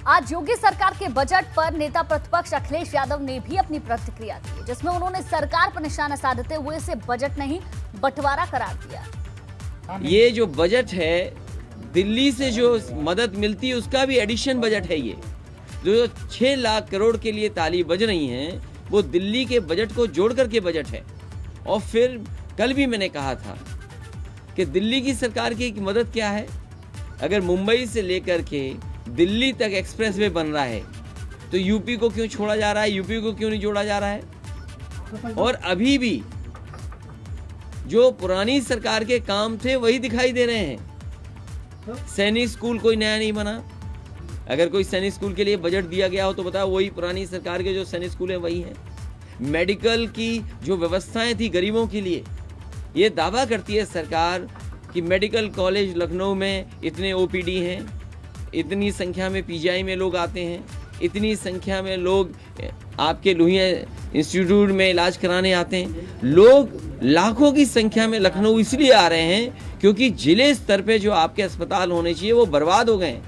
आज योगी सरकार के बजट पर नेता प्रतिपक्ष अखिलेश यादव ने भी अपनी प्रतिक्रिया दी, जिसमें उन्होंने सरकार पर निशाना साधते हुए इसे बजट नहीं बंटवारा करार दिया। ये जो बजट है, दिल्ली से जो मदद मिलती है उसका भी एडिशन बजट है। ये जो 6 लाख करोड़ के लिए ताली बज रही हैं, वो दिल्ली के बजट को जोड़ करके बजट है। और फिर कल भी मैंने कहा था कि दिल्ली की सरकार की मदद क्या है। अगर मुंबई से लेकर के दिल्ली तक एक्सप्रेसवे बन रहा है तो यूपी को क्यों छोड़ा जा रहा है, यूपी को क्यों नहीं जोड़ा जा रहा है। और अभी भी जो पुरानी सरकार के काम थे वही दिखाई दे रहे हैं। सैनिक स्कूल कोई नया नहीं बना। अगर कोई सैनिक स्कूल के लिए बजट दिया गया हो तो बताओ, वही पुरानी सरकार के जो सैनिक स्कूल हैं वही हैं। मेडिकल की जो व्यवस्थाएं थी गरीबों के लिए, ये दावा करती है सरकार कि मेडिकल कॉलेज लखनऊ में इतने ओपीडी हैं, इतनी संख्या में पीजीआई में लोग आते हैं, इतनी संख्या में लोग आपके लोहिया इंस्टीट्यूट में इलाज कराने आते हैं। लोग लाखों की संख्या में लखनऊ इसलिए आ रहे हैं क्योंकि जिले स्तर पे जो आपके अस्पताल होने चाहिए वो बर्बाद हो गए हैं।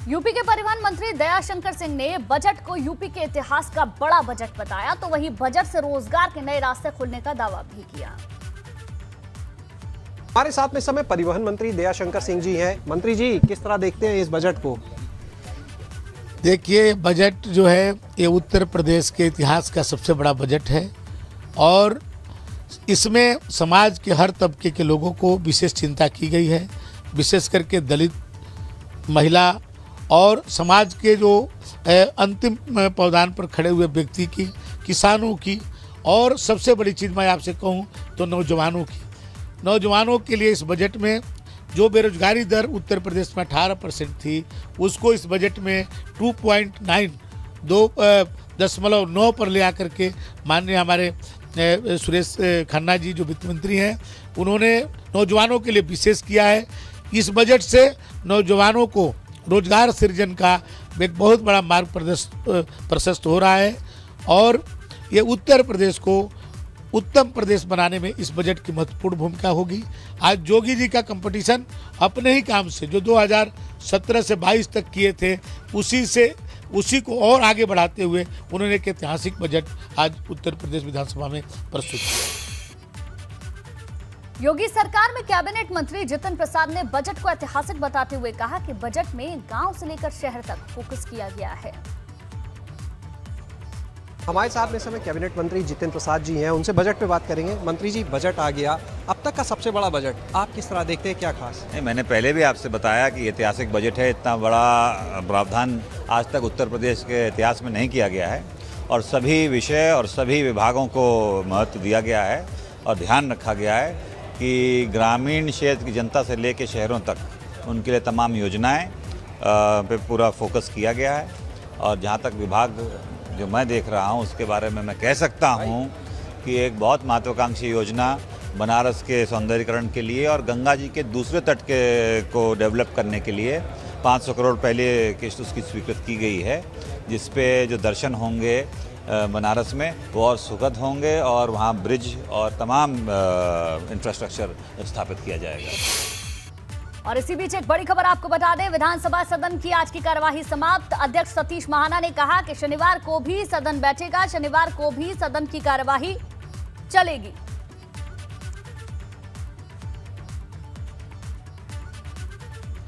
यूपी के परिवहन मंत्री दयाशंकर सिंह ने बजट को यूपी के इतिहास का बड़ा बजट बताया, तो वहीं बजट से रोजगार के नए रास्ते खुलने का दावा भी किया। हमारे साथ में इस समय परिवहन मंत्री दयाशंकर सिंह जी हैं। मंत्री जी, किस तरह देखते हैं इस बजट को? देखिए, बजट जो है ये उत्तर प्रदेश के इतिहास का सबसे बड़ा बजट है और इसमें समाज के हर तबके के लोगों को विशेष चिंता की गई है। विशेष करके दलित, महिला और समाज के जो अंतिम पावदान पर खड़े हुए व्यक्ति की, किसानों की, और सबसे बड़ी चीज़ मैं आपसे कहूँ तो नौजवानों की। नौजवानों के लिए इस बजट में जो बेरोजगारी दर उत्तर प्रदेश में 18% थी, उसको इस बजट में 2.9 पर ले आकर के माननीय हमारे सुरेश खन्ना जी जो वित्त मंत्री हैं, उन्होंने नौजवानों के लिए विशेष किया है। इस बजट से नौजवानों को रोजगार सृजन का एक बहुत बड़ा मार्ग प्रशस्त हो रहा है और ये उत्तर प्रदेश को उत्तम प्रदेश बनाने में इस बजट की महत्वपूर्ण भूमिका होगी। आज योगी जी का कंपटीशन अपने ही काम से जो 2017 से 22 तक किए थे, उसी को और आगे बढ़ाते हुए उन्होंने एक ऐतिहासिक बजट आज उत्तर प्रदेश विधानसभा में प्रस्तुत किया। योगी सरकार में कैबिनेट मंत्री जितिन प्रसाद ने बजट को ऐतिहासिक बताते हुए कहा कि बजट में गांव से लेकर शहर तक फोकस किया गया है। हमारे साथ में इस समय कैबिनेट मंत्री जितिन प्रसाद जी हैं, उनसे बजट पे बात करेंगे। मंत्री जी, बजट आ गया, अब तक का सबसे बड़ा बजट, आप किस तरह देखते हैं, क्या खास? नहीं, मैंने पहले भी आपसे बताया कि ऐतिहासिक बजट है। इतना बड़ा प्रावधान आज तक उत्तर प्रदेश के इतिहास में नहीं किया गया है और सभी विषय और सभी विभागों को महत्व दिया गया है और ध्यान रखा गया है कि ग्रामीण क्षेत्र की जनता से लेकर शहरों तक उनके लिए तमाम योजनाएं पे पूरा फोकस किया गया है। और जहाँ तक विभाग जो मैं देख रहा हूँ उसके बारे में मैं कह सकता हूँ कि एक बहुत महत्वाकांक्षी योजना बनारस के सौंदर्यीकरण के लिए और गंगा जी के दूसरे तट को डेवलप करने के लिए 500 करोड़ पहले किस्त उसकी स्वीकृत की गई है, जिस पे जो दर्शन होंगे बनारस में वो और सुखद होंगे और वहाँ ब्रिज और तमाम इंफ्रास्ट्रक्चर स्थापित किया जाएगा। और इसी बीच एक बड़ी खबर आपको बता दें, विधानसभा सदन की आज की कार्यवाही समाप्त। अध्यक्ष सतीश महाना ने कहा कि शनिवार को भी सदन बैठेगा, शनिवार को भी सदन की कार्यवाही चलेगी।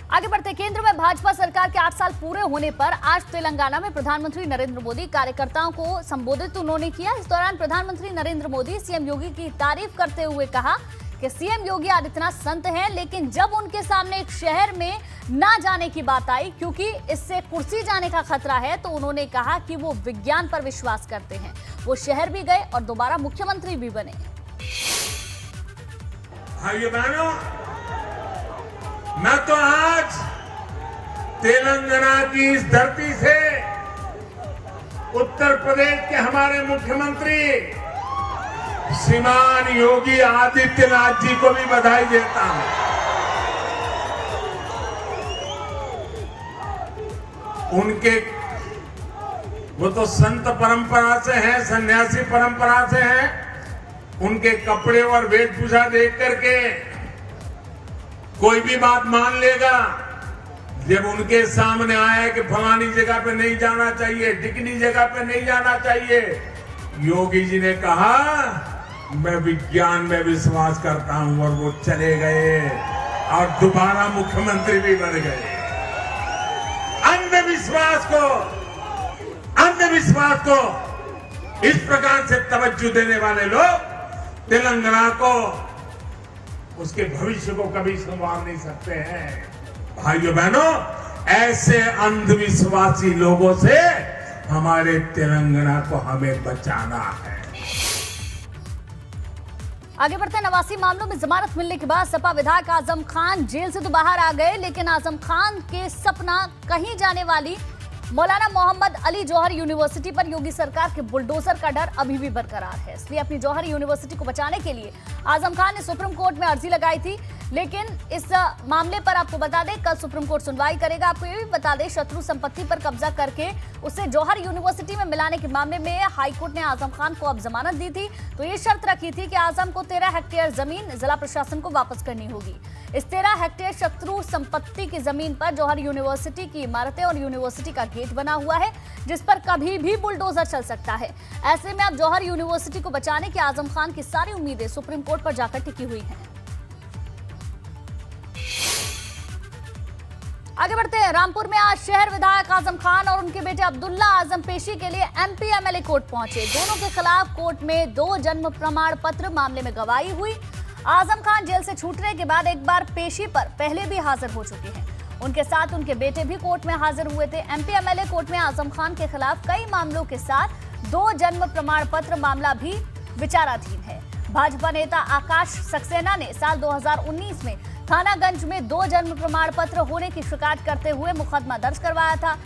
आगे बढ़ते, केंद्र में भाजपा सरकार के 8 साल पूरे होने पर आज तेलंगाना में प्रधानमंत्री नरेंद्र मोदी कार्यकर्ताओं को संबोधित उन्होंने किया। इस दौरान प्रधानमंत्री नरेंद्र मोदी सीएम योगी की तारीफ करते हुए कहा कि सीएम योगी आदित्यनाथ संत हैं, लेकिन जब उनके सामने एक शहर में ना जाने की बात आई क्योंकि इससे कुर्सी जाने का खतरा है, तो उन्होंने कहा कि वो विज्ञान पर विश्वास करते हैं। वो शहर भी गए और दोबारा मुख्यमंत्री भी बने। भाइयों बहनों, मैं तो आज तेलंगाना की इस धरती से उत्तर प्रदेश के हमारे मुख्यमंत्री श्रीमान योगी आदित्यनाथ जी को भी बधाई देता हूं। उनके वो तो संत परंपरा से हैं, सन्यासी परंपरा से हैं। उनके कपड़े और वेशभूषा देख करके कोई भी बात मान लेगा, जब उनके सामने आया कि फलानी जगह पे नहीं जाना चाहिए, ढिकनी जगह पे नहीं जाना चाहिए, योगी जी ने कहा मैं विज्ञान में विश्वास करता हूं, और वो चले गए और दोबारा मुख्यमंत्री भी बन गए। अंधविश्वास को इस प्रकार से तवज्जो देने वाले लोग तेलंगाना को, उसके भविष्य को कभी संवार नहीं सकते हैं। भाइयों बहनों, ऐसे अंधविश्वासी लोगों से हमारे तेलंगाना को हमें बचाना है। आगे बढ़ते हैं। 89 मामलों में जमानत मिलने के बाद सपा विधायक आजम खान जेल से तो बाहर आ गए, लेकिन आजम खान के सपना कहीं जाने वाली मौलाना मोहम्मद अली जौहर यूनिवर्सिटी पर योगी सरकार के बुलडोजर का डर अभी भी बरकरार है। इसलिए अपनी जौहर यूनिवर्सिटी को बचाने के लिए आजम खान ने सुप्रीम कोर्ट में अर्जी लगाई थी, लेकिन इस मामले पर आपको बता दें कल सुप्रीम कोर्ट सुनवाई करेगा। आपको ये भी बता दें, शत्रु संपत्ति पर कब्जा करके उसे जौहर यूनिवर्सिटी में मिलाने के मामले में हाईकोर्ट ने आजम खान को अब जमानत दी थी, तो ये शर्त रखी थी कि आजम को 13 हेक्टेयर जमीन जिला प्रशासन को वापस करनी होगी। इस 13 हेक्टेयर शत्रु संपत्ति की जमीन पर जौहर यूनिवर्सिटी की इमारतें और यूनिवर्सिटी का गेट बना हुआ है, जिस पर कभी भी बुलडोजर चल सकता है। ऐसे में अब जौहर यूनिवर्सिटी को बचाने की आजम खान की सारी उम्मीदें सुप्रीम कोर्ट पर जाकर टिकी हुई हैं। आगे बढ़ते हैं। रामपुर में आज शहर विधायक आजम खान और उनके बेटे अब्दुल्ला आजम पेशी के लिए एमपी एमएलए कोर्ट पहुंचे। दोनों के खिलाफ कोर्ट में 2 जन्म प्रमाण पत्र मामले में गवाही हुई। आजम खान जेल से छूटने के बाद एक बार पेशी पर पहले भी हाजिर हो चुके हैं। उनके साथ उनके बेटे भी कोर्ट में हाजिर हुए थे। एमपी एमएलए कोर्ट में आजम खान के खिलाफ कई मामलों के साथ 2 जन्म प्रमाण पत्र मामला भी विचाराधीन है। भाजपा नेता आकाश सक्सेना ने साल 2019 में थानागंज में 2 जन्म प्रमाण पत्र होने की शिकायत करते हुए मुकदमा दर्ज करवाया था।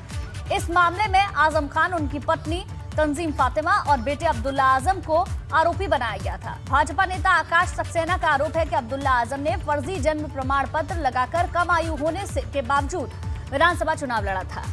इस मामले में आजम खान, उनकी पत्नी तंजीम फातिमा और बेटे अब्दुल्ला आजम को आरोपी बनाया गया था। भाजपा नेता आकाश सक्सेना का आरोप है कि अब्दुल्ला आजम ने फर्जी जन्म प्रमाण पत्र लगाकर कम आयु होने के बावजूद विधानसभा चुनाव लड़ा था।